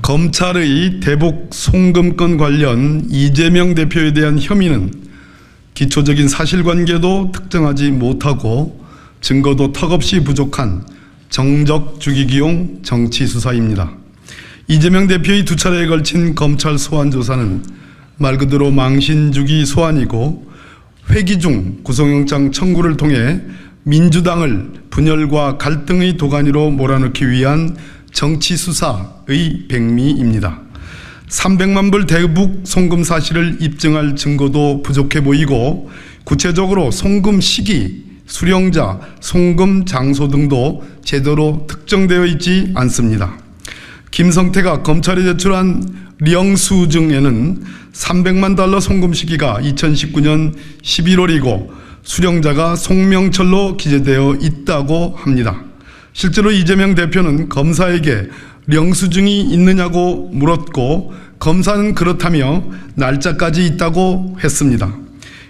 검찰의 대북 송금건 관련 이재명 대표에 대한 혐의는 기초적인 사실관계도 특정하지 못하고 증거도 턱없이 부족한 정적 죽이기용 정치수사입니다. 이재명 대표의 두 차례에 걸친 검찰 소환 조사는 말 그대로 망신주기 소환이고 회기 중 구속영장 청구를 통해 민주당을 분열과 갈등의 도가니로 몰아넣기 위한 정치수사의 백미입니다. 300만 불 대북 송금 사실을 입증할 증거도 부족해 보이고 구체적으로 송금 시기, 수령자, 송금 장소 등도 제대로 특정되어 있지 않습니다. 김성태가 검찰에 제출한 령수증에는 300만 달러 송금 시기가 2019년 11월이고 수령자가 송명철로 기재되어 있다고 합니다. 실제로 이재명 대표는 검사에게 령수증이 있느냐고 물었고 검사는 그렇다며 날짜까지 있다고 했습니다.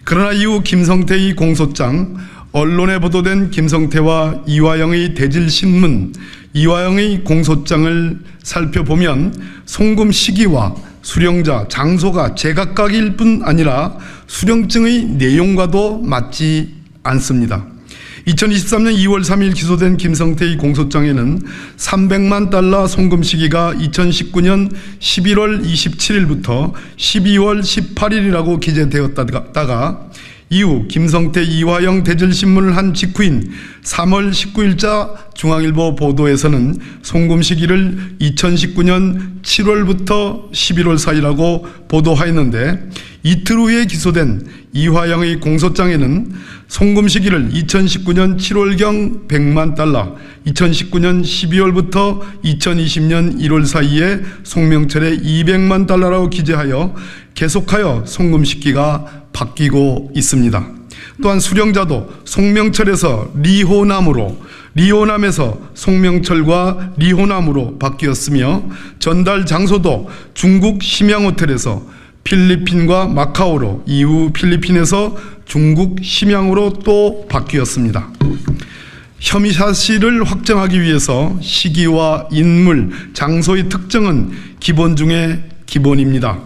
그러나 이후 김성태의 공소장, 언론에 보도된 김성태와 이화영의 대질신문, 이화영의 공소장을 살펴보면 송금 시기와 수령자, 장소가 제각각일 뿐 아니라 수령증의 내용과도 맞지 않습니다. 2023년 2월 3일 기소된 김성태의 공소장에는 300만 달러 송금 시기가 2019년 11월 27일부터 12월 18일이라고 기재되었다가 이후 김성태 이화영 대질신문을 한 직후인 3월 19일자 중앙일보 보도에서는 송금 시기를 2019년 7월부터 11월 사이라고 보도하였는데 이틀 후에 기소된 이화영의 공소장에는 송금 시기를 2019년 7월경 100만 달러, 2019년 12월부터 2020년 1월 사이에 송명철의 200만 달러라고 기재하여 계속하여 송금 시기가 바뀌고 있습니다. 또한 수령자도 송명철에서 리호남으로, 리호남에서 송명철과 리호남으로 바뀌었으며 전달 장소도 중국 심양호텔에서 필리핀과 마카오로, 이후 필리핀에서 중국 심양으로 또 바뀌었습니다. 혐의 사실을 확정하기 위해서 시기와 인물, 장소의 특정은 기본 중에 기본입니다.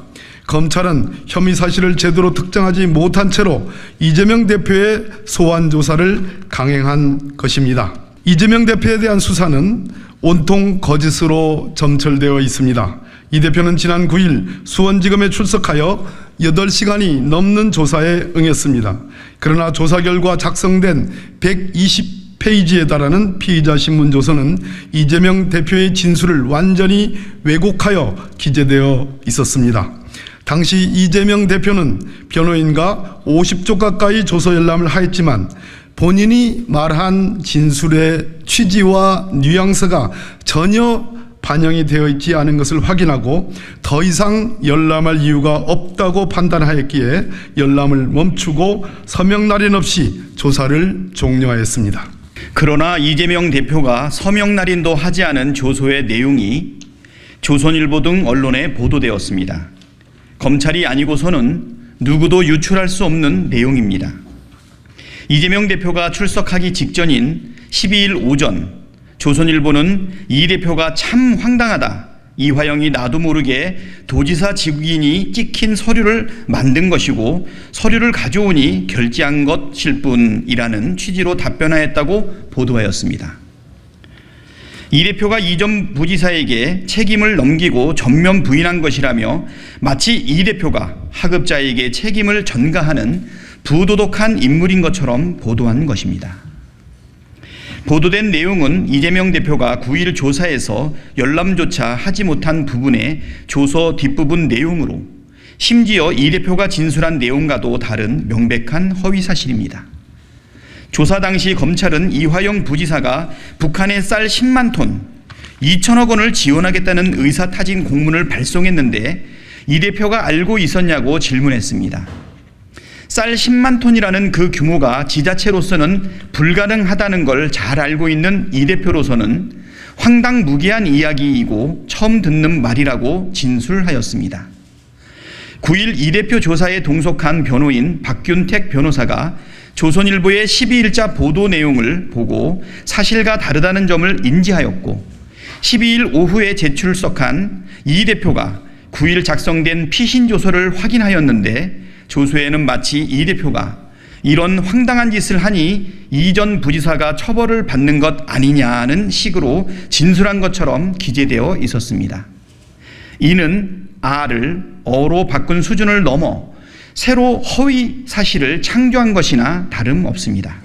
검찰은 혐의 사실을 제대로 특정하지 못한 채로 이재명 대표의 소환 조사를 강행한 것입니다. 이재명 대표에 대한 수사는 온통 거짓으로 점철되어 있습니다. 이 대표는 지난 9일 수원지검에 출석하여 8시간이 넘는 조사에 응했습니다. 그러나 조사 결과 작성된 120페이지에 달하는 피의자 신문조서는 이재명 대표의 진술을 완전히 왜곡하여 기재되어 있었습니다. 당시 이재명 대표는 변호인과 50조 가까이 조서 열람을 하였지만 본인이 말한 진술의 취지와 뉘앙스가 전혀 반영이 되어 있지 않은 것을 확인하고 더 이상 열람할 이유가 없다고 판단하였기에 열람을 멈추고 서명 날인 없이 조사를 종료하였습니다. 그러나 이재명 대표가 서명 날인도 하지 않은 조서의 내용이 조선일보 등 언론에 보도되었습니다. 검찰이 아니고서는 누구도 유출할 수 없는 내용입니다. 이재명 대표가 출석하기 직전인 12일 오전 조선일보는 이 대표가 참 황당하다, 이화영이 나도 모르게 도지사 직인이 찍힌 서류를 만든 것이고 서류를 가져오니 결제한 것일 뿐이라는 취지로 답변하였다고 보도하였습니다. 이 대표가 이전 부지사에게 책임을 넘기고 전면 부인한 것이라며 마치 이 대표가 하급자에게 책임을 전가하는 부도덕한 인물인 것처럼 보도한 것입니다. 보도된 내용은 이재명 대표가 9일 조사에서 열람조차 하지 못한 부분의 조서 뒷부분 내용으로 심지어 이 대표가 진술한 내용과도 다른 명백한 허위사실입니다. 조사 당시 검찰은 이화영 부지사가 북한에 쌀 10만 톤, 2천억 원을 지원하겠다는 의사타진 공문을 발송했는데 이 대표가 알고 있었냐고 질문했습니다. 쌀 10만 톤이라는 그 규모가 지자체로서는 불가능하다는 걸 잘 알고 있는 이 대표로서는 황당무계한 이야기이고 처음 듣는 말이라고 진술하였습니다. 9일 이 대표 조사에 동석한 변호인 박균택 변호사가 조선일보의 12일자 보도 내용을 보고 사실과 다르다는 점을 인지하였고 12일 오후에 제출석한 이 대표가 9일 작성된 피신 조서를 확인하였는데 조서에는 마치 이 대표가 이런 황당한 짓을 하니 이전 부지사가 처벌을 받는 것 아니냐는 식으로 진술한 것처럼 기재되어 있었습니다. 이는 아를 어로 바꾼 수준을 넘어 새로 허위 사실을 창조한 것이나 다름없습니다.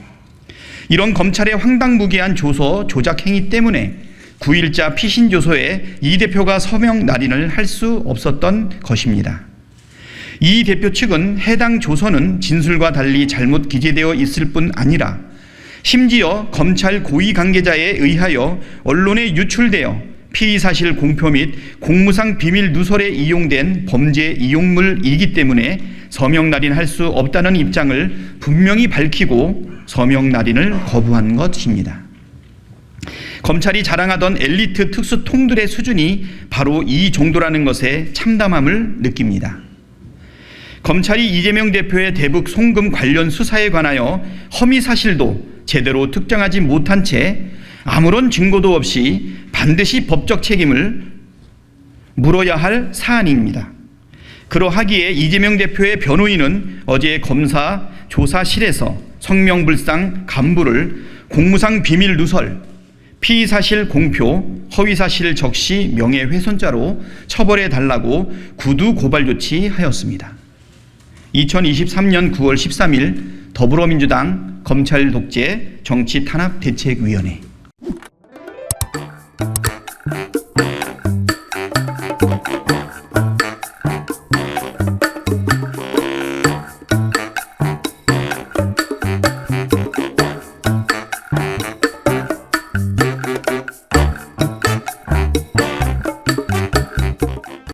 이런 검찰의 황당무계한 조서 조작 행위 때문에 9일자 피신 조서에 이 대표가 서명 날인을 할 수 없었던 것입니다. 이 대표 측은 해당 조서는 진술과 달리 잘못 기재되어 있을 뿐 아니라 심지어 검찰 고위 관계자에 의하여 언론에 유출되어 피의사실 공표 및 공무상 비밀 누설에 이용된 범죄 이용물이기 때문에 서명 날인할 수 없다는 입장을 분명히 밝히고 서명 날인을 거부한 것입니다. 검찰이 자랑하던 엘리트 특수통들의 수준이 바로 이 정도라는 것에 참담함을 느낍니다. 검찰이 이재명 대표의 대북 송금 관련 수사에 관하여 허위 사실도 제대로 특정하지 못한 채 아무런 증거도 없이 반드시 법적 책임을 물어야 할 사안입니다. 그러하기에 이재명 대표의 변호인은 어제 검사 조사실에서 성명불상 간부를 공무상 비밀 누설, 피의사실 공표, 허위사실 적시 명예훼손죄로 처벌해달라고 구두 고발 조치하였습니다. 2023년 9월 13일 더불어민주당 검찰 독재 정치 탄압 대책위원회